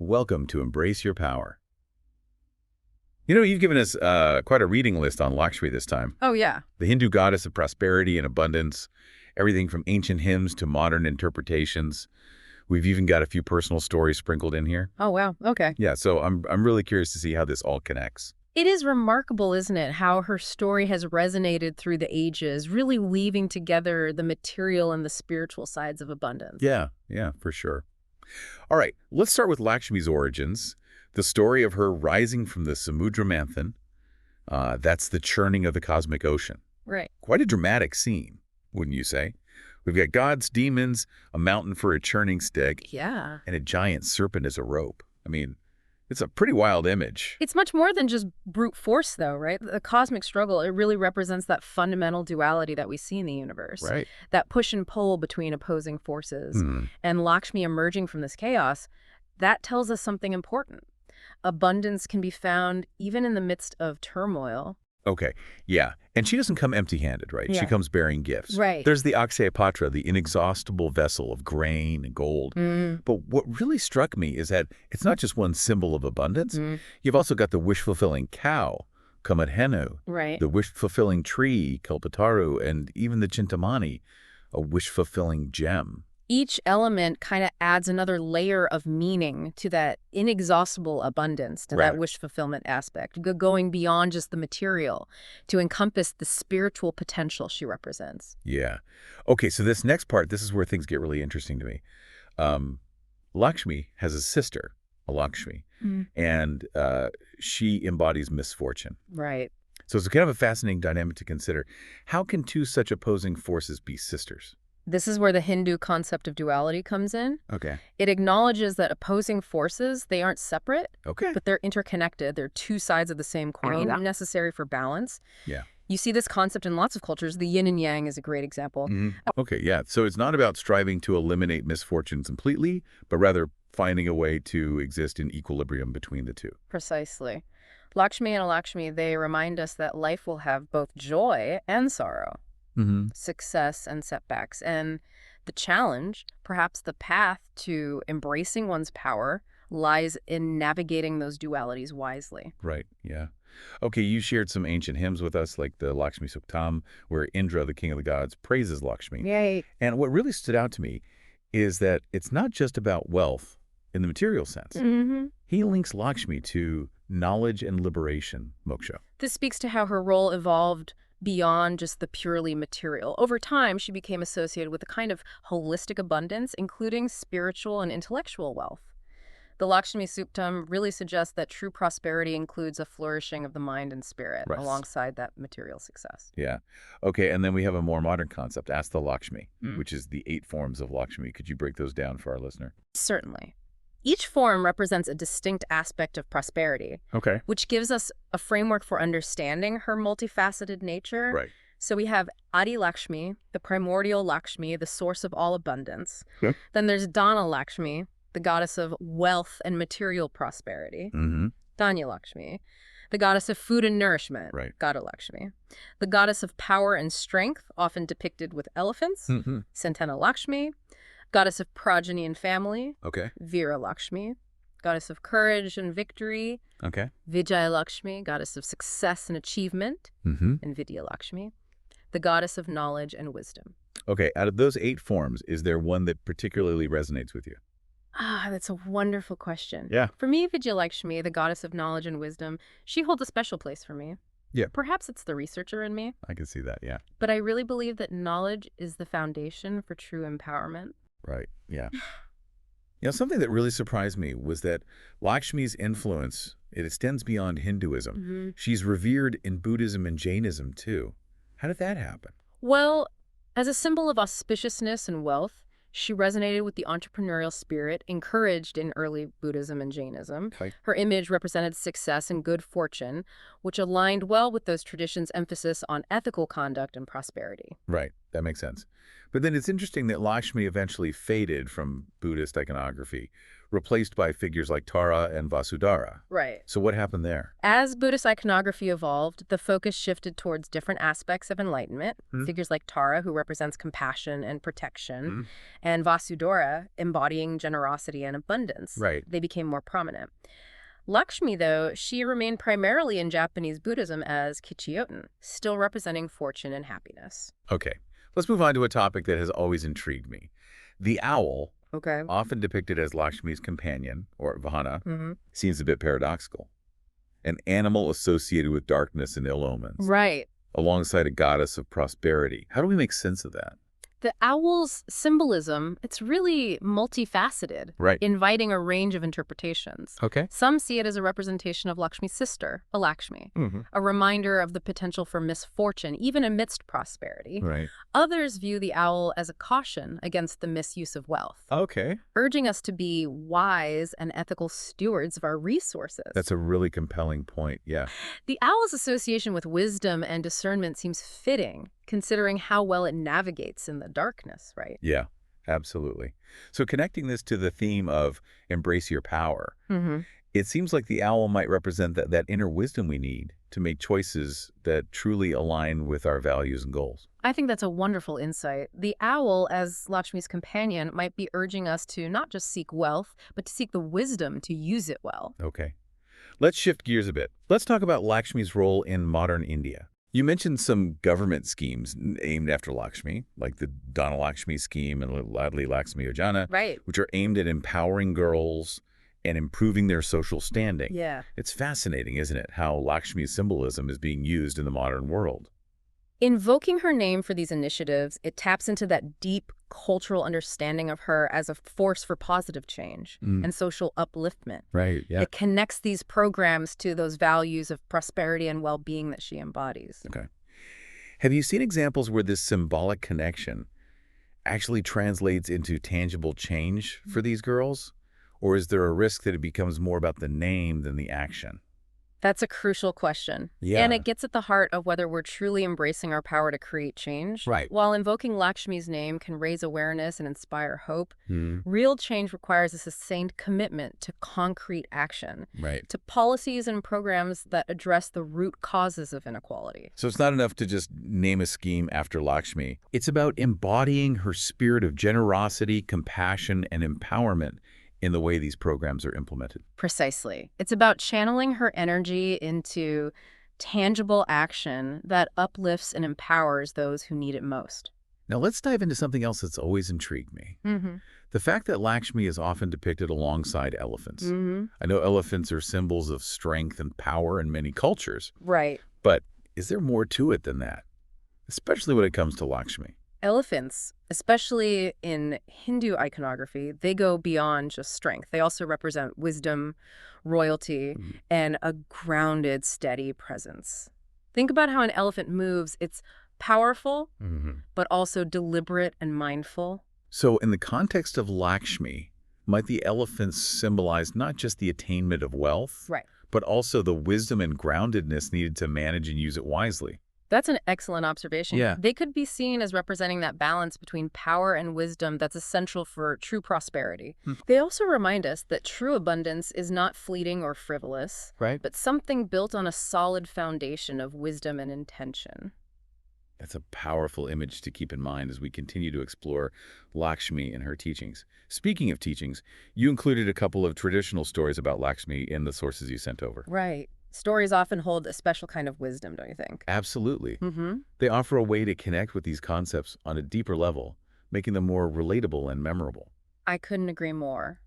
Welcome to Embrace Your Power. You've given us quite a reading list on Lakshmi this time. Oh, yeah. The Hindu goddess of prosperity and abundance, everything from ancient hymns to modern interpretations. We've even got a few personal stories sprinkled in here. Oh, wow. Okay. Yeah, so I'm really curious to see how this all connects. It is remarkable, isn't it, how her story has resonated through the ages, really weaving together the material and the spiritual sides of abundance. Yeah, for sure. All right, let's start with Lakshmi's origins, the story of her rising from the Samudra Manthan. That's the churning of the cosmic ocean. Right. Quite a dramatic scene, wouldn't you say? We've got gods, demons, a mountain for a churning stick, Yeah. and a giant serpent as a rope. I mean, it's a pretty wild image. It's much more than just brute force, though, right? The cosmic struggle, it really represents that fundamental duality that we see in the universe. Right. That push and pull between opposing forces. And Lakshmi emerging from this chaos, that tells us something important. Abundance can be found even in the midst of turmoil. Okay, yeah. And she doesn't come empty-handed, right? Yeah. She comes bearing gifts. Right. There's the Akshaya Patra, the inexhaustible vessel of grain and gold. But what really struck me is that it's not just one symbol of abundance. You've also got the wish-fulfilling cow, Kamadhenu, Right. the wish-fulfilling tree, Kalpataru, and even the Chintamani, a wish-fulfilling gem. Each element kind of adds another layer of meaning to that inexhaustible abundance, to that Right. wish fulfillment aspect, going beyond just the material to encompass the spiritual potential she represents. Yeah. Okay, so this next part, this is where things get really interesting to me. Lakshmi has a sister, a Lakshmi, and she embodies misfortune. Right. So it's kind of a fascinating dynamic to consider. How can two such opposing forces be sisters? This is where the Hindu concept of duality comes in. Okay. It acknowledges that opposing forces, they aren't separate, Okay. but they're interconnected. They're two sides of the same coin, necessary for balance. Yeah. You see this concept in lots of cultures. The yin and yang is a great example. Okay, yeah. So it's not about striving to eliminate misfortune completely, but rather finding a way to exist in equilibrium between the two. Precisely. Lakshmi and Alakshmi, they remind us that life will have both joy and sorrow, success and setbacks. And the challenge, perhaps the path to embracing one's power, lies in navigating those dualities wisely. Right, yeah. Okay, you shared some ancient hymns with us, like the Lakshmi Suktam, where Indra, the king of the gods, praises Lakshmi. Yay. And what really stood out to me is that it's not just about wealth in the material sense. He links Lakshmi to knowledge and liberation, moksha. This speaks to how her role evolved beyond just the purely material. Over time, she became associated with a kind of holistic abundance, including spiritual and intellectual wealth. The Lakshmi Suktam really suggests that true prosperity includes a flourishing of the mind and spirit Right. alongside that material success. Yeah. Okay, and then we have a more modern concept, Asta Lakshmi, which is the 8 forms of Lakshmi. Could you break those down for our listener? Certainly. Each form represents a distinct aspect of prosperity, Okay. which gives us a framework for understanding her multifaceted nature. Right. So we have Adi Lakshmi, the primordial Lakshmi, the source of all abundance. Okay. Then there's Dana Lakshmi, the goddess of wealth and material prosperity. Danya Lakshmi, the goddess of food and nourishment. Right. Gada Lakshmi. The goddess of power and strength, often depicted with elephants. Santana Lakshmi. Goddess of progeny and family. Okay. Veera Lakshmi. Goddess of courage and victory. Okay. Vijaya Lakshmi, goddess of success and achievement. And Vidya Lakshmi, the goddess of knowledge and wisdom. Okay, out of those 8 forms, is there one that particularly resonates with you? That's a wonderful question. Yeah. For me, Vijaya Lakshmi, the goddess of knowledge and wisdom, she holds a special place for me. Yeah. Perhaps it's the researcher in me, I can see that, yeah. but I really believe that knowledge is the foundation for true empowerment. Right, yeah. Something that really surprised me was that Lakshmi's influence, it extends beyond Hinduism. She's revered in Buddhism and Jainism, too. How did that happen? Well, as a symbol of auspiciousness and wealth, she resonated with the entrepreneurial spirit encouraged in early Buddhism and Jainism. Okay. Her image represented success and good fortune, which aligned well with those traditions' emphasis on ethical conduct and prosperity. Right, that makes sense. But then it's interesting that Lakshmi eventually faded from Buddhist iconography. replaced by figures like Tara and Vasudhara. Right. So what happened there? As Buddhist iconography evolved, the focus shifted towards different aspects of enlightenment. Figures like Tara, who represents compassion and protection, and Vasudhara, embodying generosity and abundance. Right. They became more prominent. Lakshmi, though, she remained primarily in Japanese Buddhism as Kichioten, still representing fortune and happiness. Okay, let's move on to a topic that has always intrigued me. The owl, Okay. often depicted as Lakshmi's companion, or Vahana, seems a bit paradoxical. An animal associated with darkness and ill omens, Right. alongside a goddess of prosperity. How do we make sense of that? The owl's symbolism, it's really multifaceted, Right. inviting a range of interpretations. Okay. Some see it as a representation of Lakshmi's sister, Lakshmi, a reminder of the potential for misfortune, even amidst prosperity. Right. Others view the owl as a caution against the misuse of wealth, Okay. urging us to be wise and ethical stewards of our resources. That's a really compelling point, yeah. The owl's association with wisdom and discernment seems fitting, considering how well it navigates in the darkness, right? Yeah, absolutely. So connecting this to the theme of embrace your power, it seems like the owl might represent that inner wisdom we need to make choices that truly align with our values and goals. I think that's a wonderful insight. The owl, as Lakshmi's companion, might be urging us to not just seek wealth, but to seek the wisdom to use it well. Okay. Let's shift gears a bit. Let's talk about Lakshmi's role in modern India. You mentioned some government schemes aimed after Lakshmi, like the Dana Lakshmi scheme and Ladli Lakshmi Yojana, Right. which are aimed at empowering girls and improving their social standing. Yeah. It's fascinating, isn't it, how Lakshmi's symbolism is being used in the modern world. Invoking her name for these initiatives, it taps into that deep cultural understanding of her as a force for positive change and social upliftment. Right, yeah. It connects these programs to those values of prosperity and well-being that she embodies. Okay. Have you seen examples where this symbolic connection actually translates into tangible change for these girls? Or is there a risk that it becomes more about the name than the action? That's a crucial question. Yeah. And it gets at the heart of whether we're truly embracing our power to create change. Right. While invoking Lakshmi's name can raise awareness and inspire hope, real change requires a sustained commitment to concrete action, Right. to policies and programs that address the root causes of inequality. So it's not enough to just name a scheme after Lakshmi. It's about embodying her spirit of generosity, compassion, and empowerment in the way these programs are implemented. Precisely. It's about channeling her energy into tangible action that uplifts and empowers those who need it most. Now let's dive into something else that's always intrigued me. The fact that Lakshmi is often depicted alongside elephants. I know elephants are symbols of strength and power in many cultures, Right. but is there more to it than that? Especially when it comes to Lakshmi. Elephants, especially in Hindu iconography, they go beyond just strength. They also represent wisdom, royalty, and a grounded, steady presence. Think about how an elephant moves. It's powerful, but also deliberate and mindful. So in the context of Lakshmi, might the elephants symbolize not just the attainment of wealth, Right. but also the wisdom and groundedness needed to manage and use it wisely? That's an excellent observation. Yeah. They could be seen as representing that balance between power and wisdom that's essential for true prosperity. They also remind us that true abundance is not fleeting or frivolous, Right. but something built on a solid foundation of wisdom and intention. That's a powerful image to keep in mind as we continue to explore Lakshmi and her teachings. Speaking of teachings, you included a couple of traditional stories about Lakshmi in the sources you sent over. Right. Stories often hold a special kind of wisdom, don't you think? Absolutely. They offer a way to connect with these concepts on a deeper level, making them more relatable and memorable. I couldn't agree more.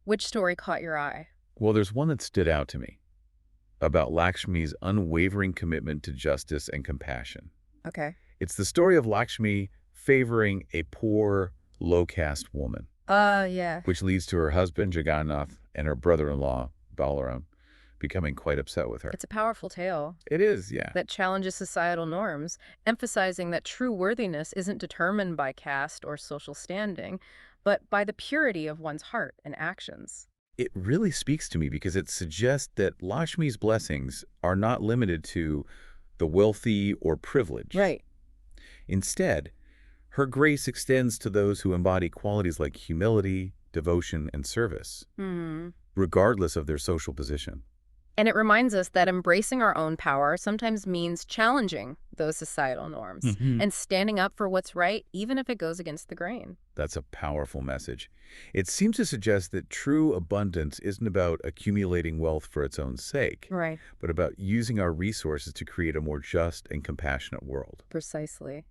Which story caught your eye? Well, there's one that stood out to me about Lakshmi's unwavering commitment to justice and compassion. Okay. It's the story of Lakshmi favoring a poor, low-caste woman, Yeah. which leads to her husband, Jagannath, and her brother-in-law, Balaram, becoming quite upset with her. It's a powerful tale It is, yeah. that challenges societal norms, emphasizing that true worthiness isn't determined by caste or social standing, but by the purity of one's heart and actions. It really speaks to me because it suggests that Lakshmi's blessings are not limited to the wealthy or privileged. Right. Instead, her grace extends to those who embody qualities like humility, devotion, and service, Hmm. regardless of their social position. And it reminds us that embracing our own power sometimes means challenging those societal norms and standing up for what's right, even if it goes against the grain. That's a powerful message. It seems to suggest that true abundance isn't about accumulating wealth for its own sake, Right. but about using our resources to create a more just and compassionate world. Precisely.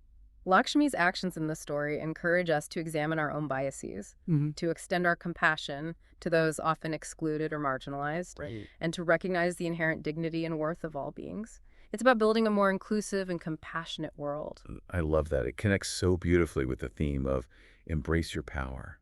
Lakshmi's actions in the story encourage us to examine our own biases, to extend our compassion to those often excluded or marginalized, Right. and to recognize the inherent dignity and worth of all beings. It's about building a more inclusive and compassionate world. I love that. It connects so beautifully with the theme of embrace your power.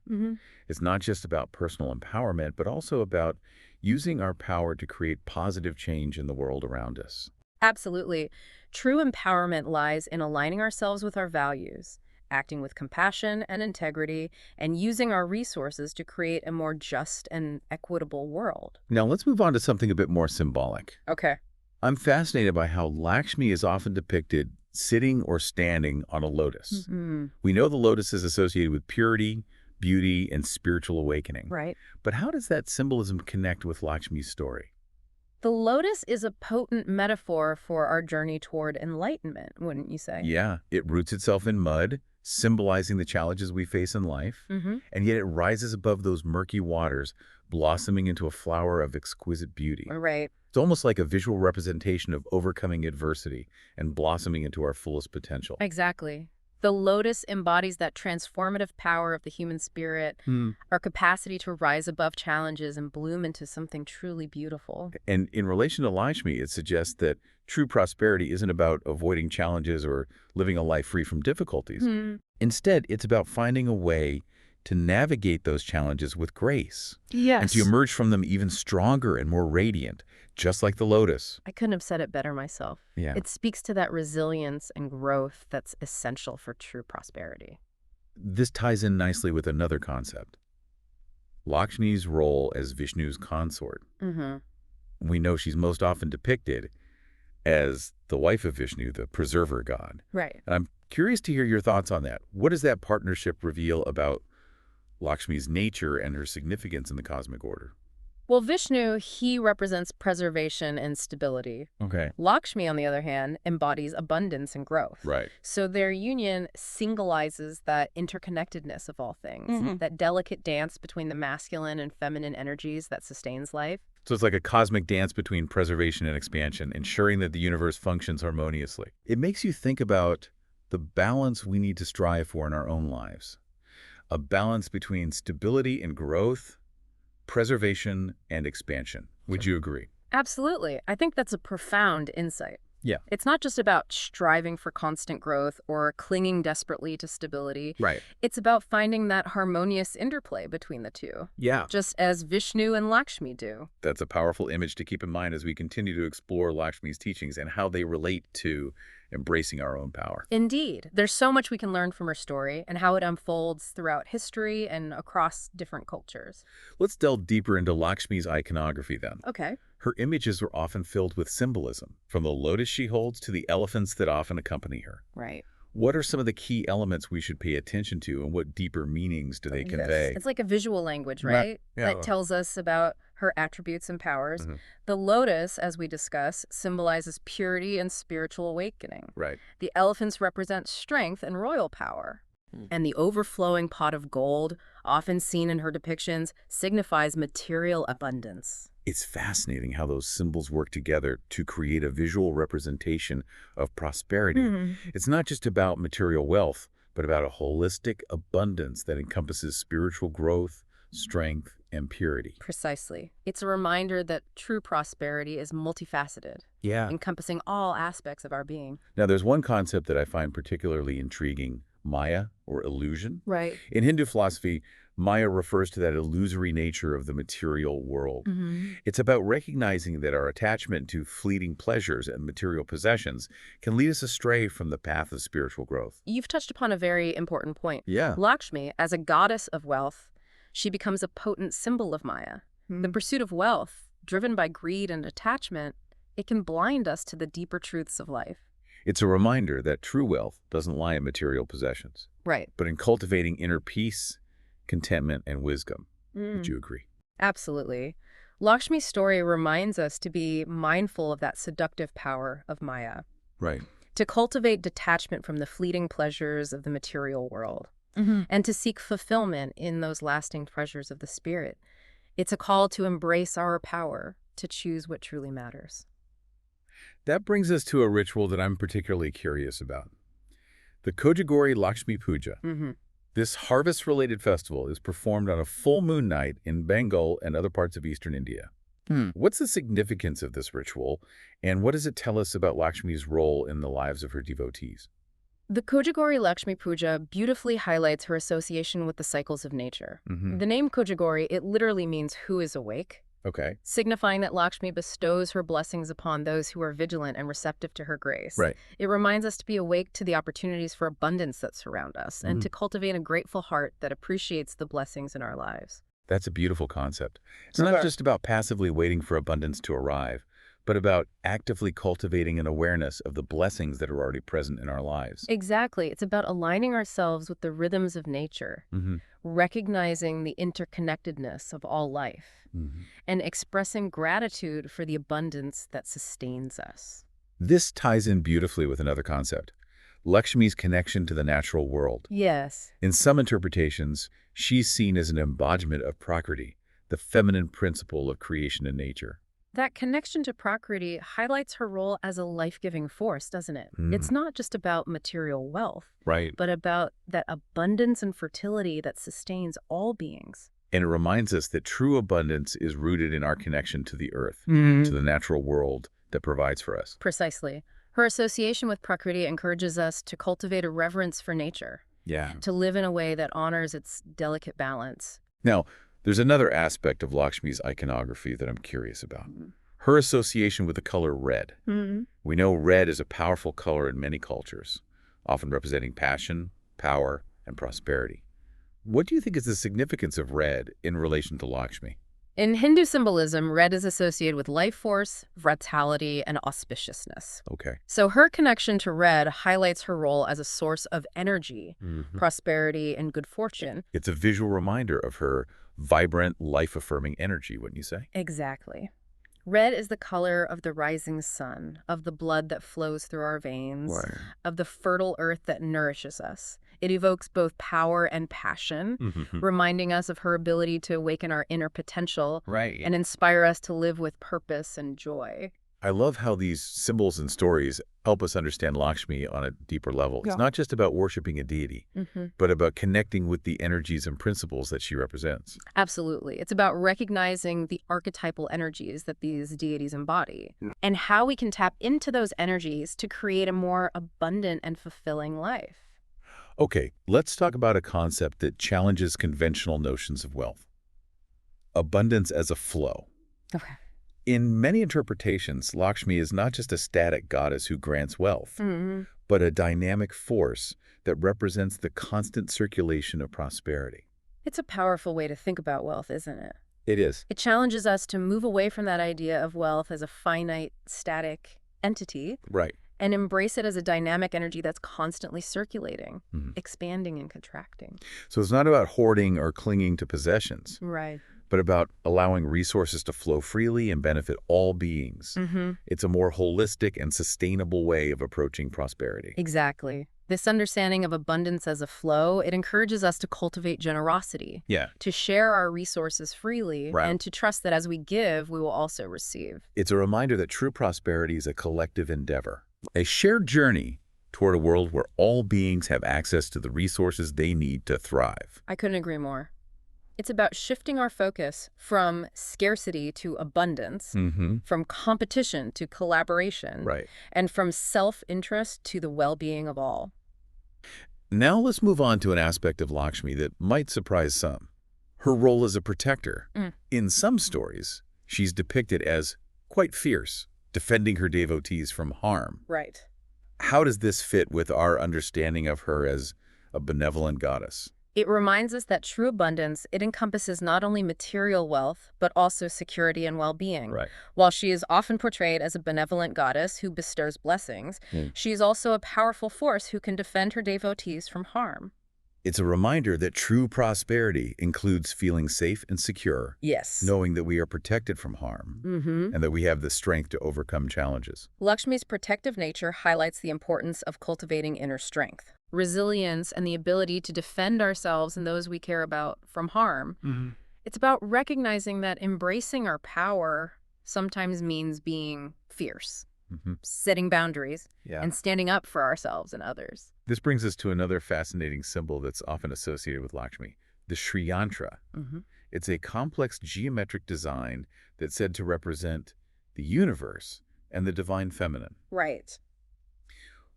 It's not just about personal empowerment, but also about using our power to create positive change in the world around us. Absolutely. True empowerment lies in aligning ourselves with our values, acting with compassion and integrity, and using our resources to create a more just and equitable world. Now let's move on to something a bit more symbolic. Okay. I'm fascinated by how Lakshmi is often depicted sitting or standing on a lotus. We know the lotus is associated with purity, beauty, and spiritual awakening. Right. But how does that symbolism connect with Lakshmi's story? The lotus is a potent metaphor for our journey toward enlightenment, wouldn't you say? Yeah, it roots itself in mud, symbolizing the challenges we face in life, and yet it rises above those murky waters, blossoming into a flower of exquisite beauty. Right. It's almost like a visual representation of overcoming adversity and blossoming into our fullest potential. Exactly. The lotus embodies that transformative power of the human spirit, our capacity to rise above challenges and bloom into something truly beautiful. And in relation to Lakshmi, it suggests that true prosperity isn't about avoiding challenges or living a life free from difficulties. Instead, it's about finding a way to navigate those challenges with grace and to emerge from them even stronger and more radiant, just like the lotus. I couldn't have said it better myself. Yeah. It speaks to that resilience and growth that's essential for true prosperity. This ties in nicely with another concept, Lakshmi's role as Vishnu's consort. We know she's most often depicted as the wife of Vishnu, the preserver god. Right. And I'm curious to hear your thoughts on that. What does that partnership reveal about Lakshmi's nature and her significance in the cosmic order? Well, Vishnu, he represents preservation and stability. Okay. Lakshmi, on the other hand, embodies abundance and growth. Right. So their union symbolizes that interconnectedness of all things, that delicate dance between the masculine and feminine energies that sustains life. So it's like a cosmic dance between preservation and expansion, ensuring that the universe functions harmoniously. It makes you think about the balance we need to strive for in our own lives. A balance between stability and growth, preservation and expansion. Would you agree? Absolutely. I think that's a profound insight. Yeah. It's not just about striving for constant growth or clinging desperately to stability. Right. It's about finding that harmonious interplay between the two, Yeah. just as Vishnu and Lakshmi do. That's a powerful image to keep in mind as we continue to explore Lakshmi's teachings and how they relate to embracing our own power. Indeed. There's so much we can learn from her story and how it unfolds throughout history and across different cultures. Let's delve deeper into Lakshmi's iconography then. Okay. Her images are often filled with symbolism, from the lotus she holds to the elephants that often accompany her. Right. What are some of the key elements we should pay attention to, and what deeper meanings do they convey? It's like a visual language, right? Yeah. That tells us about her attributes and powers. The lotus, as we discuss, symbolizes purity and spiritual awakening. Right. The elephants represent strength and royal power. And the overflowing pot of gold, often seen in her depictions, signifies material abundance. It's fascinating how those symbols work together to create a visual representation of prosperity. It's not just about material wealth, but about a holistic abundance that encompasses spiritual growth, strength, and purity. Precisely. It's a reminder that true prosperity is multifaceted, encompassing all aspects of our being. Now, there's one concept that I find particularly intriguing, Maya, or illusion. Right. In Hindu philosophy, Maya refers to that illusory nature of the material world. It's about recognizing that our attachment to fleeting pleasures and material possessions can lead us astray from the path of spiritual growth. You've touched upon a very important point. Yeah. Lakshmi, as a goddess of wealth, she becomes a potent symbol of Maya. The pursuit of wealth, driven by greed and attachment, it can blind us to the deeper truths of life. It's a reminder that true wealth doesn't lie in material possessions, Right. but in cultivating inner peace contentment, and wisdom. Would you agree? Absolutely. Lakshmi's story reminds us to be mindful of that seductive power of Maya, Right. to cultivate detachment from the fleeting pleasures of the material world, and to seek fulfillment in those lasting treasures of the spirit. It's a call to embrace our power, to choose what truly matters. That brings us to a ritual that I'm particularly curious about. The Kojagori Lakshmi Puja. This harvest-related festival is performed on a full moon night in Bengal and other parts of eastern India. What's the significance of this ritual, and what does it tell us about Lakshmi's role in the lives of her devotees? The Kojagori Lakshmi Puja beautifully highlights her association with the cycles of nature. The name Kojagori, it literally means who is awake, Okay. signifying that Lakshmi bestows her blessings upon those who are vigilant and receptive to her grace. Right. It reminds us to be awake to the opportunities for abundance that surround us and to cultivate a grateful heart that appreciates the blessings in our lives. That's a beautiful concept. It's not just about passively waiting for abundance to arrive, but about actively cultivating an awareness of the blessings that are already present in our lives. Exactly. It's about aligning ourselves with the rhythms of nature, recognizing the interconnectedness of all life, and expressing gratitude for the abundance that sustains us. This ties in beautifully with another concept, Lakshmi's connection to the natural world. Yes. In some interpretations, she's seen as an embodiment of Prakriti, the feminine principle of creation and nature. That connection to Prakriti highlights her role as a life-giving force, doesn't it? It's not just about material wealth, Right. but about that abundance and fertility that sustains all beings. And it reminds us that true abundance is rooted in our connection to the earth, to the natural world that provides for us. Precisely. Her association with Prakriti encourages us to cultivate a reverence for nature, Yeah. to live in a way that honors its delicate balance. Now, there's another aspect of Lakshmi's iconography that I'm curious about. Her association with the color red. We know red is a powerful color in many cultures, often representing passion, power, and prosperity. What do you think is the significance of red in relation to Lakshmi? In Hindu symbolism, red is associated with life force, vitality, and auspiciousness. Okay. So her connection to red highlights her role as a source of energy, prosperity, and good fortune. It's a visual reminder of her vibrant, life-affirming energy, wouldn't you say? Exactly. Red is the color of the rising sun, of the blood that flows through our veins, of the fertile earth that nourishes us. It evokes both power and passion, reminding us of her ability to awaken our inner potential and inspire us to live with purpose and joy. I love how these symbols and stories help us understand Lakshmi on a deeper level. It's not just about worshiping a deity, but about connecting with the energies and principles that she represents. Absolutely. It's about recognizing the archetypal energies that these deities embody and how we can tap into those energies to create a more abundant and fulfilling life. Okay, let's talk about a concept that challenges conventional notions of wealth. Abundance as a flow. Okay. In many interpretations, Lakshmi is not just a static goddess who grants wealth, but a dynamic force that represents the constant circulation of prosperity. It's a powerful way to think about wealth, isn't it? It is. It challenges us to move away from that idea of wealth as a finite, static entity Right. and embrace it as a dynamic energy that's constantly circulating, expanding and contracting. So it's not about hoarding or clinging to possessions, Right. but about allowing resources to flow freely and benefit all beings. It's a more holistic and sustainable way of approaching prosperity. Exactly. This understanding of abundance as a flow, it encourages us to cultivate generosity, Yeah. to share our resources freely, Right. and to trust that as we give, we will also receive. It's a reminder that true prosperity is a collective endeavor, a shared journey toward a world where all beings have access to the resources they need to thrive. I couldn't agree more. It's about shifting our focus from scarcity to abundance, from competition to collaboration, Right. and from self-interest to the well-being of all. Now let's move on to an aspect of Lakshmi that might surprise some. Her role as a protector. In some stories, she's depicted as quite fierce, defending her devotees from harm. Right. How does this fit with our understanding of her as a benevolent goddess? It reminds us that true abundance, it encompasses not only material wealth, but also security and well-being. Right. While she is often portrayed as a benevolent goddess who bestows blessings, she is also a powerful force who can defend her devotees from harm. It's a reminder that true prosperity includes feeling safe and secure, Yes. knowing that we are protected from harm, and that we have the strength to overcome challenges. Lakshmi's protective nature highlights the importance of cultivating inner strength, resilience, and the ability to defend ourselves and those we care about from harm. It's about recognizing that embracing our power sometimes means being fierce, setting boundaries, and standing up for ourselves and others. This brings us to another fascinating symbol that's often associated with Lakshmi, the Sri Yantra. It's a complex geometric design that's said to represent the universe and the divine feminine. Right.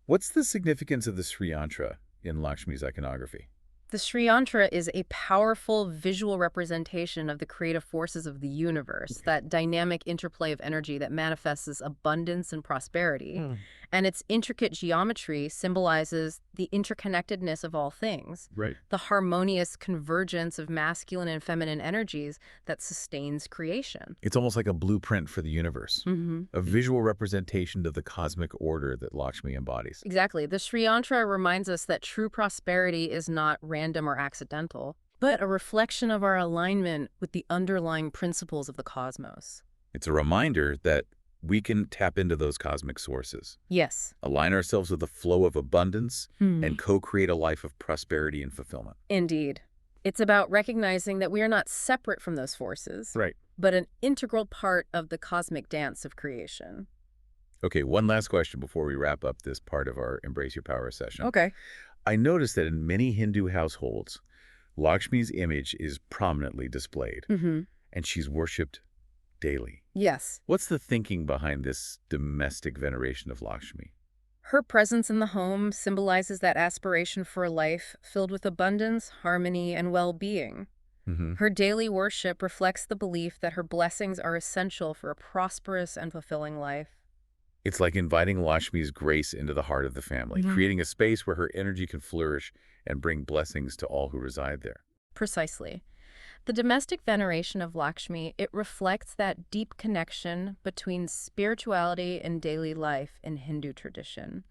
What's the significance of the Sri Yantra in Lakshmi's iconography? The Sri Yantra is a powerful visual representation of the creative forces of the universe, that dynamic interplay of energy that manifests as abundance and prosperity. And its intricate geometry symbolizes the interconnectedness of all things, the harmonious convergence of masculine and feminine energies that sustains creation. It's almost like a blueprint for the universe, a visual representation of the cosmic order that Lakshmi embodies. Exactly. The Sri Yantra reminds us that true prosperity is not random or accidental, but a reflection of our alignment with the underlying principles of the cosmos. It's a reminder that we can tap into those cosmic sources. Yes. Align ourselves with the flow of abundance and co-create a life of prosperity and fulfillment. Indeed. It's about recognizing that we are not separate from those forces, but an integral part of the cosmic dance of creation. Okay, one last question before we wrap up this part of our Embrace Your Power session. Okay. I noticed that in many Hindu households, Lakshmi's image is prominently displayed, and she's worshipped daily. Yes. What's the thinking behind this domestic veneration of Lakshmi? Her presence in the home symbolizes that aspiration for a life filled with abundance, harmony, and well-being. Her daily worship reflects the belief that her blessings are essential for a prosperous and fulfilling life. It's like inviting Lakshmi's grace into the heart of the family, creating a space where her energy can flourish and bring blessings to all who reside there. Precisely. The domestic veneration of Lakshmi, it reflects that deep connection between spirituality and daily life in Hindu tradition.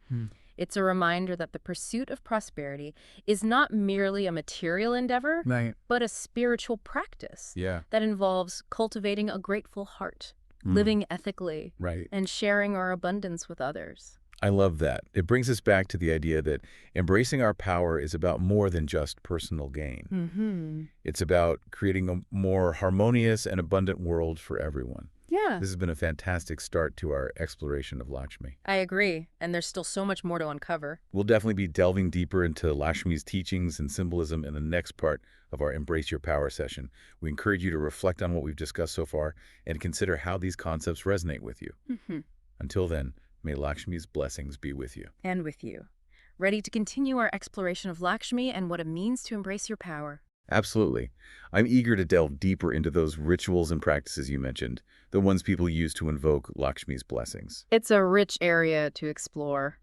It's a reminder that the pursuit of prosperity is not merely a material endeavor, but a spiritual practice that involves cultivating a grateful heart, living ethically, and sharing our abundance with others. I love that. It brings us back to the idea that embracing our power is about more than just personal gain. It's about creating a more harmonious and abundant world for everyone. Yeah. This has been a fantastic start to our exploration of Lakshmi. I agree, and there's still so much more to uncover. We'll definitely be delving deeper into Lakshmi's teachings and symbolism in the next part of our Embrace Your Power session. We encourage you to reflect on what we've discussed so far and consider how these concepts resonate with you. Until then, may Lakshmi's blessings be with you. And with you. Ready to continue our exploration of Lakshmi and what it means to embrace your power. Absolutely. I'm eager to delve deeper into those rituals and practices you mentioned, the ones people use to invoke Lakshmi's blessings. It's a rich area to explore,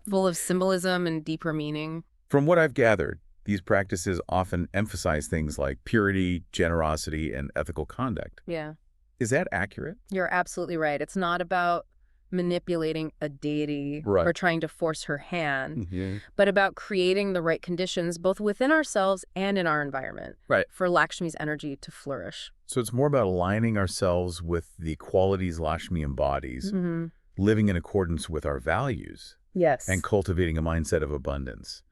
full of symbolism and deeper meaning. From what I've gathered, these practices often emphasize things like purity, generosity, and ethical conduct. Yeah. Is that accurate? You're absolutely right. It's not about manipulating a deity or trying to force her hand, but about creating the right conditions both within ourselves and in our environment for Lakshmi's energy to flourish. So it's more about aligning ourselves with the qualities Lakshmi embodies, living in accordance with our values, and cultivating a mindset of abundance.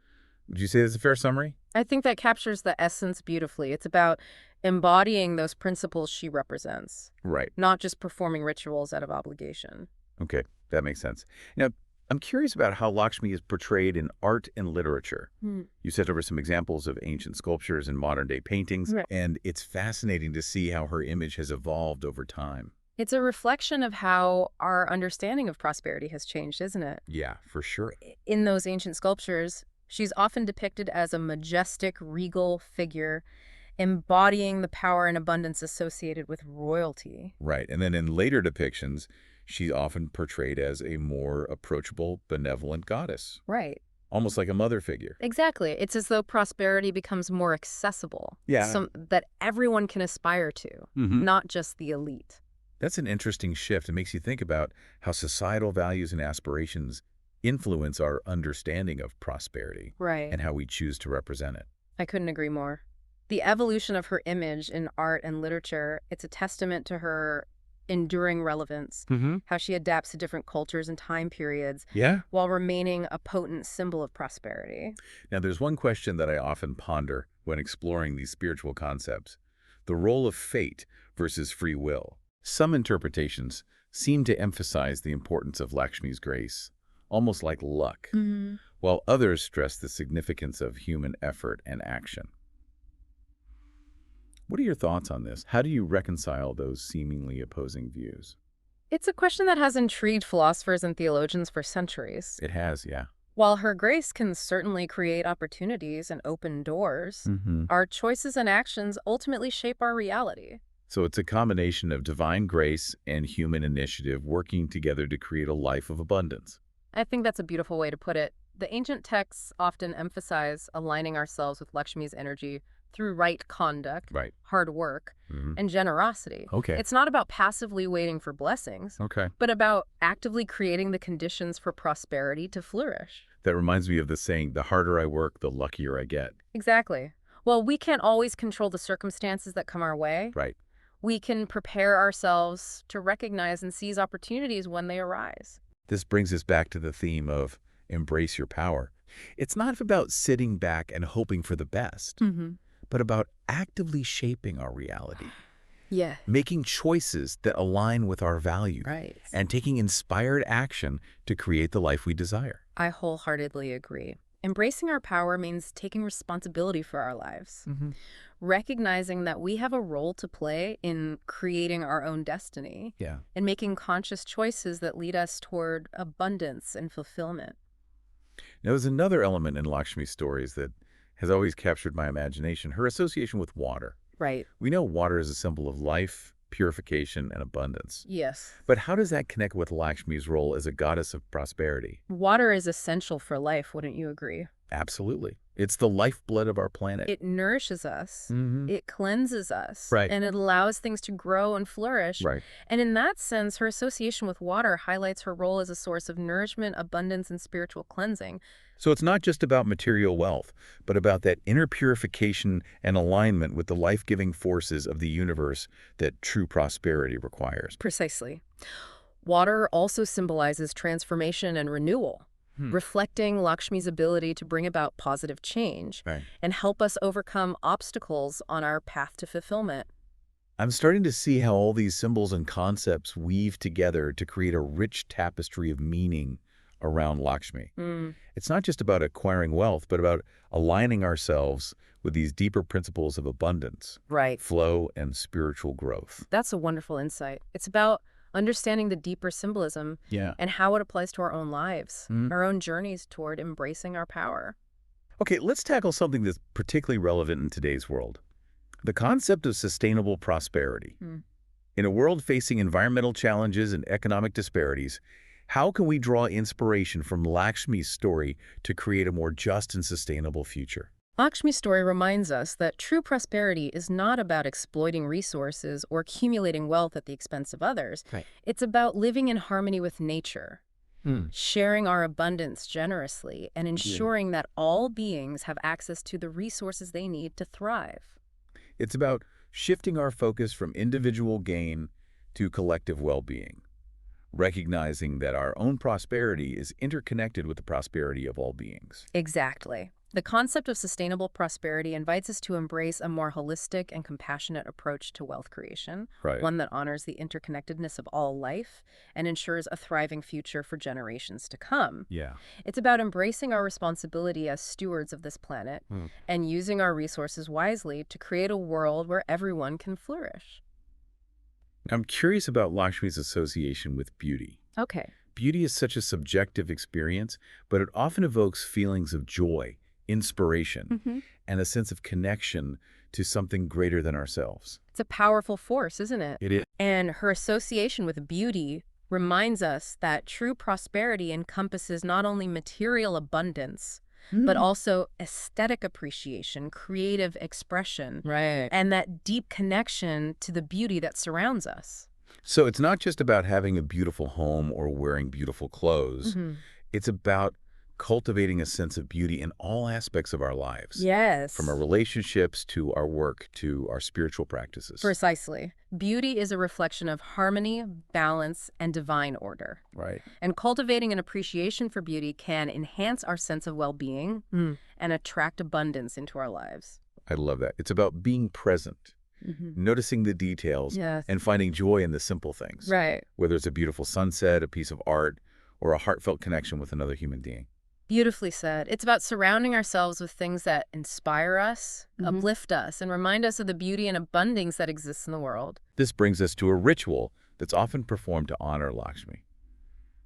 Would you say that's a fair summary? I think that captures the essence beautifully. It's about embodying those principles she represents, not just performing rituals out of obligation. Okay, that makes sense. Now, I'm curious about how Lakshmi is portrayed in art and literature. You sent over some examples of ancient sculptures and modern-day paintings, and it's fascinating to see how her image has evolved over time. It's a reflection of how our understanding of prosperity has changed, isn't it? Yeah, for sure. In those ancient sculptures, she's often depicted as a majestic, regal figure, embodying the power and abundance associated with royalty. Right, and then in later depictions, she's often portrayed as a more approachable, benevolent goddess. Right. Almost like a mother figure. Exactly. It's as though prosperity becomes more accessible. That everyone can aspire to, not just the elite. That's an interesting shift. It makes you think about how societal values and aspirations influence our understanding of prosperity and how we choose to represent it. I couldn't agree more. The evolution of her image in art and literature, it's a testament to her enduring relevance, how she adapts to different cultures and time periods Yeah? while remaining a potent symbol of prosperity. Now, there's one question that I often ponder when exploring these spiritual concepts: the role of fate versus free will. Some interpretations seem to emphasize the importance of Lakshmi's grace, almost like luck, while others stress the significance of human effort and action. What are your thoughts on this? How do you reconcile those seemingly opposing views? It's a question that has intrigued philosophers and theologians for centuries. It has, yeah. While her grace can certainly create opportunities and open doors, our choices and actions ultimately shape our reality. So it's a combination of divine grace and human initiative working together to create a life of abundance. I think that's a beautiful way to put it. The ancient texts often emphasize aligning ourselves with Lakshmi's energy through right conduct, Right. hard work, and generosity. Okay. It's not about passively waiting for blessings, Okay. but about actively creating the conditions for prosperity to flourish. That reminds me of the saying, the harder I work, the luckier I get. Exactly. Well, we can't always control the circumstances that come our way. Right. We can prepare ourselves to recognize and seize opportunities when they arise. This brings us back to the theme of embrace your power. It's not about sitting back and hoping for the best, but about actively shaping our reality, Yeah. making choices that align with our values, Right. and taking inspired action to create the life we desire. I wholeheartedly agree. Embracing our power means taking responsibility for our lives, recognizing that we have a role to play in creating our own destiny, Yeah. and making conscious choices that lead us toward abundance and fulfillment. Now, there's another element in Lakshmi's stories that has always captured my imagination, her association with water. Right. We know water is a symbol of life, purification, and abundance. Yes. But how does that connect with Lakshmi's role as a goddess of prosperity? Water is essential for life, wouldn't you agree? Absolutely. It's the lifeblood of our planet. It nourishes us, Mhm. it cleanses us, Right. and it allows things to grow and flourish. Right. And in that sense, her association with water highlights her role as a source of nourishment, abundance, and spiritual cleansing. So it's not just about material wealth, but about that inner purification and alignment with the life-giving forces of the universe that true prosperity requires. Precisely. Water also symbolizes transformation and renewal, reflecting Lakshmi's ability to bring about positive change Right. and help us overcome obstacles on our path to fulfillment. I'm starting to see how all these symbols and concepts weave together to create a rich tapestry of meaning around Lakshmi. It's not just about acquiring wealth, but about aligning ourselves with these deeper principles of abundance, Right. flow, and spiritual growth. That's a wonderful insight. It's about understanding the deeper symbolism Yeah. and how it applies to our own lives, our own journeys toward embracing our power. Okay, let's tackle something that's particularly relevant in today's world: the concept of sustainable prosperity. In a world facing environmental challenges and economic disparities, how can we draw inspiration from Lakshmi's story to create a more just and sustainable future? Lakshmi's story reminds us that true prosperity is not about exploiting resources or accumulating wealth at the expense of others. Right. It's about living in harmony with nature, sharing our abundance generously, and ensuring that all beings have access to the resources they need to thrive. It's about shifting our focus from individual gain to collective well-being, recognizing that our own prosperity is interconnected with the prosperity of all beings. Exactly. The concept of sustainable prosperity invites us to embrace a more holistic and compassionate approach to wealth creation, Right. one that honors the interconnectedness of all life and ensures a thriving future for generations to come. Yeah. It's about embracing our responsibility as stewards of this planet and using our resources wisely to create a world where everyone can flourish. I'm curious about Lakshmi's association with beauty. Okay. Beauty is such a subjective experience, but it often evokes feelings of joy, inspiration, and a sense of connection to something greater than ourselves. It's a powerful force, isn't it? It is. And her association with beauty reminds us that true prosperity encompasses not only material abundance, but also aesthetic appreciation, creative expression, Right. and that deep connection to the beauty that surrounds us. So it's not just about having a beautiful home or wearing beautiful clothes. It's about cultivating a sense of beauty in all aspects of our lives. Yes. From our relationships to our work to our spiritual practices. Precisely. Beauty is a reflection of harmony, balance, and divine order. Right. And cultivating an appreciation for beauty can enhance our sense of well-being and attract abundance into our lives. I love that. It's about being present, noticing the details, and finding joy in the simple things. Right. Whether it's a beautiful sunset, a piece of art, or a heartfelt connection with another human being. Beautifully said. It's about surrounding ourselves with things that inspire us, uplift us, and remind us of the beauty and abundance that exists in the world. This brings us to a ritual that's often performed to honor Lakshmi.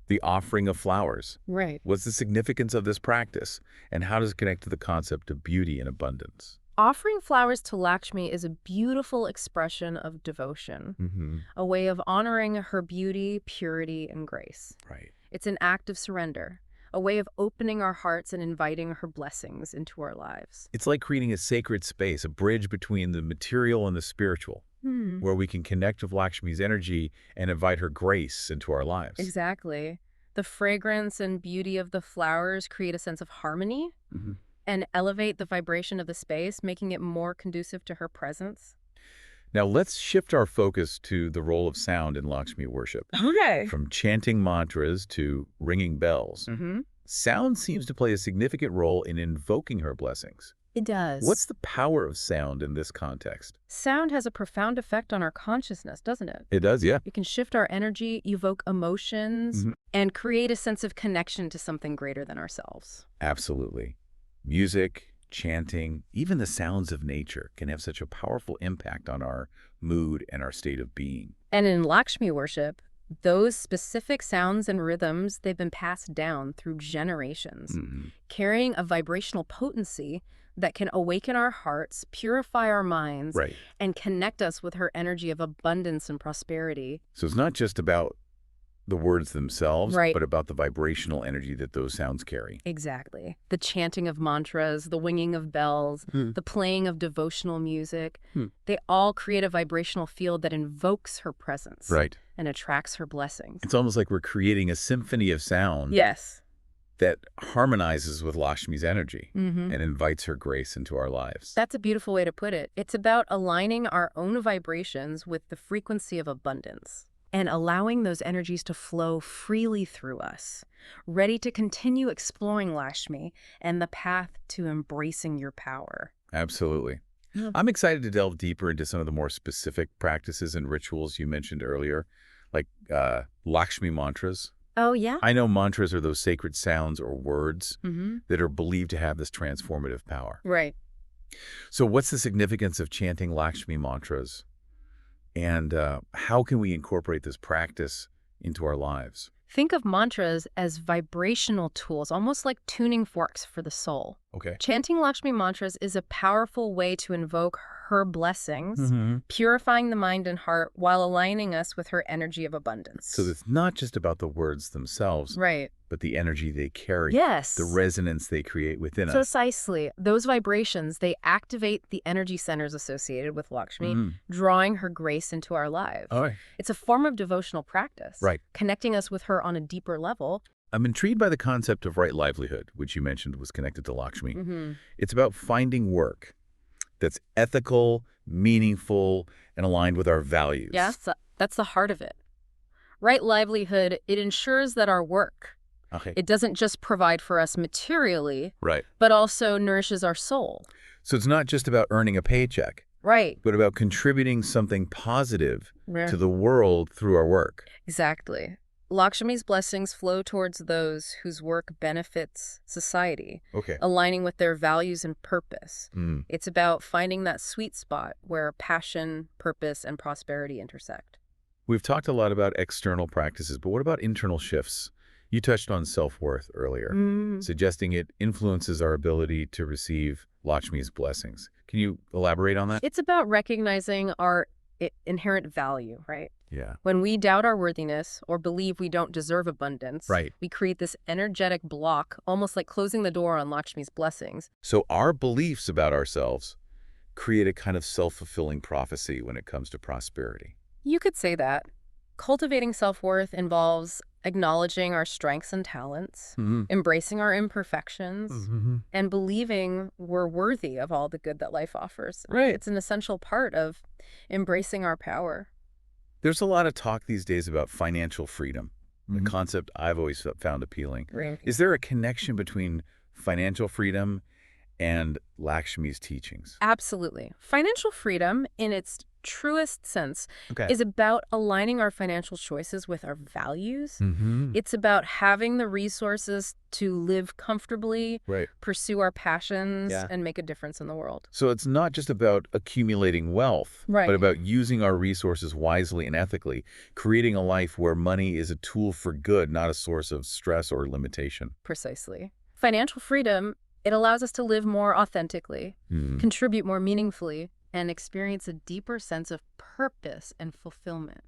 The offering of flowers. Right. What's the significance of this practice, and how does it connect to the concept of beauty and abundance? Offering flowers to Lakshmi is a beautiful expression of devotion, a way of honoring her beauty, purity, and grace. Right. It's an act of surrender, a way of opening our hearts and inviting her blessings into our lives. It's like creating a sacred space, a bridge between the material and the spiritual, where we can connect with Lakshmi's energy and invite her grace into our lives. Exactly. The fragrance and beauty of the flowers create a sense of harmony and elevate the vibration of the space, making it more conducive to her presence. Now let's shift our focus to the role of sound in Lakshmi worship. Okay. From chanting mantras to ringing bells, sound seems to play a significant role in invoking her blessings. It does. What's the power of sound in this context? Sound has a profound effect on our consciousness, doesn't it? It does, yeah. It can shift our energy, evoke emotions, and create a sense of connection to something greater than ourselves. Absolutely. Music, chanting, even the sounds of nature can have such a powerful impact on our mood and our state of being. And in Lakshmi worship, those specific sounds and rhythms, they've been passed down through generations, carrying a vibrational potency that can awaken our hearts, purify our minds, and connect us with her energy of abundance and prosperity. So it's not just about the words themselves, but about the vibrational energy that those sounds carry. Exactly. The chanting of mantras, the ringing of bells, the playing of devotional music, they all create a vibrational field that invokes her presence and attracts her blessings. It's almost like we're creating a symphony of sound that harmonizes with Lakshmi's energy and invites her grace into our lives. That's a beautiful way to put it. It's about aligning our own vibrations with the frequency of abundance and allowing those energies to flow freely through us, ready to continue exploring Lakshmi and the path to embracing your power. Absolutely. I'm excited to delve deeper into some of the more specific practices and rituals you mentioned earlier, like Lakshmi mantras. Oh, yeah? I know mantras are those sacred sounds or words that are believed to have this transformative power. Right. So what's the significance of chanting Lakshmi mantras? And how can we incorporate this practice into our lives? Think of mantras as vibrational tools, almost like tuning forks for the soul. Okay. Chanting Lakshmi mantras is a powerful way to invoke her blessings, purifying the mind and heart while aligning us with her energy of abundance. So it's not just about the words themselves, but the energy they carry, the resonance they create within us. Precisely. Those vibrations, they activate the energy centers associated with Lakshmi, drawing her grace into our lives. It's a form of devotional practice, connecting us with her on a deeper level. I'm intrigued by the concept of right livelihood, which you mentioned was connected to Lakshmi. It's about finding work that's ethical, meaningful, and aligned with our values. Yes, that's the heart of it. Right livelihood, it ensures that our work, it doesn't just provide for us materially, but also nourishes our soul. So it's not just about earning a paycheck, but about contributing something positive to the world through our work. Exactly. Lakshmi's blessings flow towards those whose work benefits society, aligning with their values and purpose. It's about finding that sweet spot where passion, purpose, and prosperity intersect. We've talked a lot about external practices, but what about internal shifts? You touched on self-worth earlier, suggesting it influences our ability to receive Lakshmi's blessings. Can you elaborate on that? It's about recognizing our inherent value, right? Yeah. When we doubt our worthiness or believe we don't deserve abundance, we create this energetic block, almost like closing the door on Lakshmi's blessings. So our beliefs about ourselves create a kind of self-fulfilling prophecy when it comes to prosperity. You could say that. Cultivating self-worth involves Acknowledging our strengths and talents, embracing our imperfections, and believing we're worthy of all the good that life offers. Right. It's an essential part of embracing our power. There's a lot of talk these days about financial freedom, a concept I've always found appealing. Right. Is there a connection between financial freedom and Lakshmi's teachings? Absolutely. Financial freedom, in its truest sense, Okay. is about aligning our financial choices with our values. It's about having the resources to live comfortably, Right. pursue our passions, and make a difference in the world. So it's not just about accumulating wealth, Right. but about using our resources wisely and ethically, creating a life where money is a tool for good, not a source of stress or limitation. Precisely. Financial freedom, it allows us to live more authentically, contribute more meaningfully, and experience a deeper sense of purpose and fulfillment.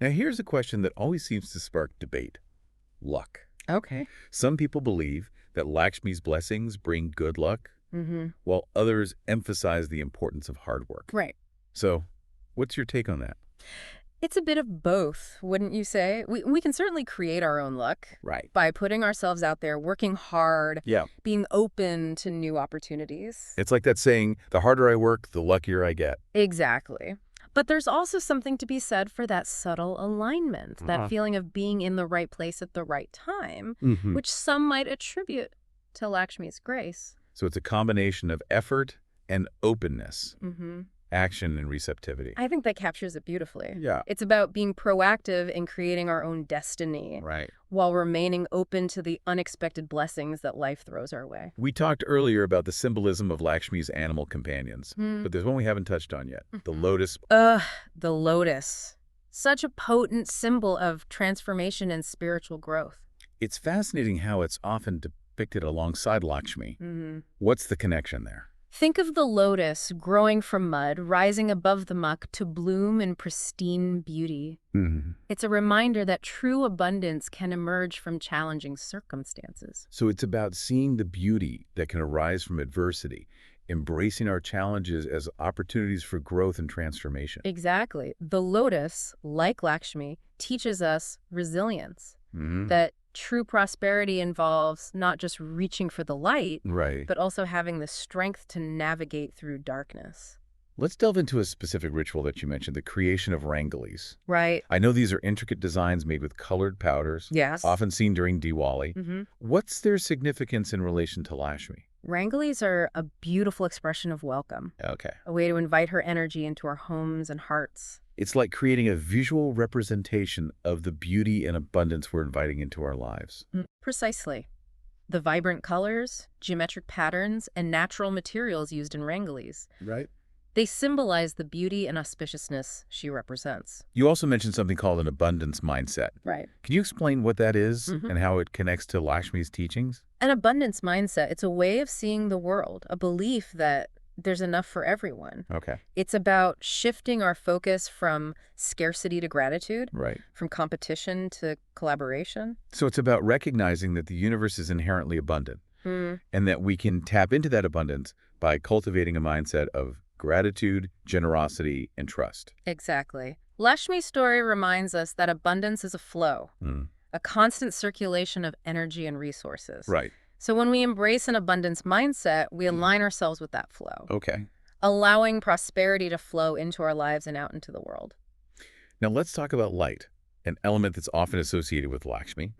Now, here's a question that always seems to spark debate. Luck. Okay. Some people believe that Lakshmi's blessings bring good luck, while others emphasize the importance of hard work. Right. So, what's your take on that? It's a bit of both, wouldn't you say? We can certainly create our own luck. Right. By putting ourselves out there, working hard, being open to new opportunities. It's like that saying, the harder I work, the luckier I get. Exactly. But there's also something to be said for that subtle alignment, that feeling of being in the right place at the right time, which some might attribute to Lakshmi's grace. So it's a combination of effort and openness, action and receptivity. I think that captures it beautifully. Yeah. It's about being proactive in creating our own destiny, Right. while remaining open to the unexpected blessings that life throws our way. We talked earlier about the symbolism of Lakshmi's animal companions, but there's one we haven't touched on yet, the lotus. The lotus. Such a potent symbol of transformation and spiritual growth. It's fascinating how it's often depicted alongside Lakshmi. What's the connection there? Think of the lotus growing from mud, rising above the muck to bloom in pristine beauty. It's a reminder that true abundance can emerge from challenging circumstances. So it's about seeing the beauty that can arise from adversity, embracing our challenges as opportunities for growth and transformation. Exactly. The lotus, like Lakshmi, teaches us resilience, that true prosperity involves not just reaching for the light, Right. but also having the strength to navigate through darkness. Let's delve into a specific ritual that you mentioned, the creation of rangolis. Right. I know these are intricate designs made with colored powders, Yes. often seen during Diwali. What's their significance in relation to Lakshmi? Rangolis are a beautiful expression of welcome, Okay. a way to invite her energy into our homes and hearts. It's like creating a visual representation of the beauty and abundance we're inviting into our lives. Precisely. The vibrant colors, geometric patterns, and natural materials used in rangolis. Right. They symbolize the beauty and auspiciousness she represents. You also mentioned something called an abundance mindset. Right. Can you explain what that is and how it connects to Lakshmi's teachings? An abundance mindset, it's a way of seeing the world, a belief that there's enough for everyone. Okay. It's about shifting our focus from scarcity to gratitude, Right. from competition to collaboration. So it's about recognizing that the universe is inherently abundant and that we can tap into that abundance by cultivating a mindset of gratitude, generosity, and trust. Exactly. Lakshmi's story reminds us that abundance is a flow, a constant circulation of energy and resources. Right. So when we embrace an abundance mindset, we align ourselves with that flow, Okay. allowing prosperity to flow into our lives and out into the world. Now let's talk about light, an element that's often associated with Lakshmi.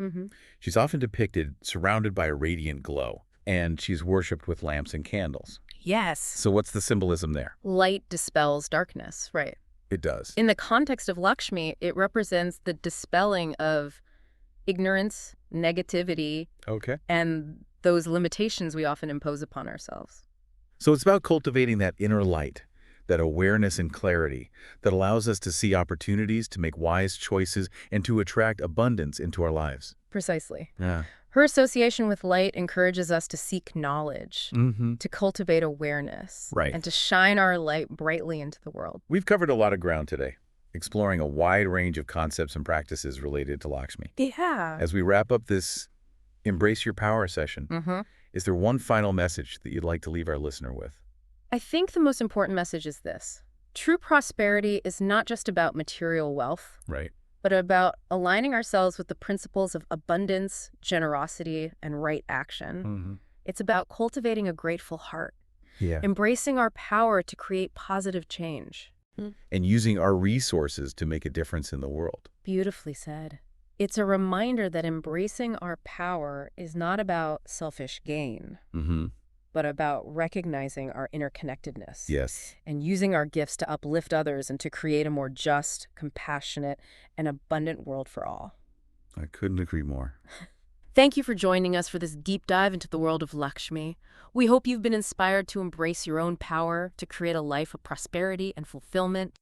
She's often depicted surrounded by a radiant glow, and she's worshipped with lamps and candles. Yes. So what's the symbolism there? Light dispels darkness, right? It does. In the context of Lakshmi, it represents the dispelling of ignorance, negativity, Okay. and those limitations we often impose upon ourselves. So it's about cultivating that inner light, that awareness and clarity that allows us to see opportunities, to make wise choices, and to attract abundance into our lives. Precisely. Yeah. Her association with light encourages us to seek knowledge, to cultivate awareness, Right. and to shine our light brightly into the world. We've covered a lot of ground today, exploring a wide range of concepts and practices related to Lakshmi. Yeah. As we wrap up this Embrace Your Power session, is there one final message that you'd like to leave our listener with? I think the most important message is this. True prosperity is not just about material wealth, Right. but about aligning ourselves with the principles of abundance, generosity, and right action. It's about cultivating a grateful heart, Yeah. embracing our power to create positive change. And using our resources to make a difference in the world. Beautifully said. It's a reminder that embracing our power is not about selfish gain, but about recognizing our interconnectedness. Yes. And using our gifts to uplift others and to create a more just, compassionate, and abundant world for all. I couldn't agree more. Thank you for joining us for this deep dive into the world of Lakshmi. We hope you've been inspired to embrace your own power to create a life of prosperity and fulfillment.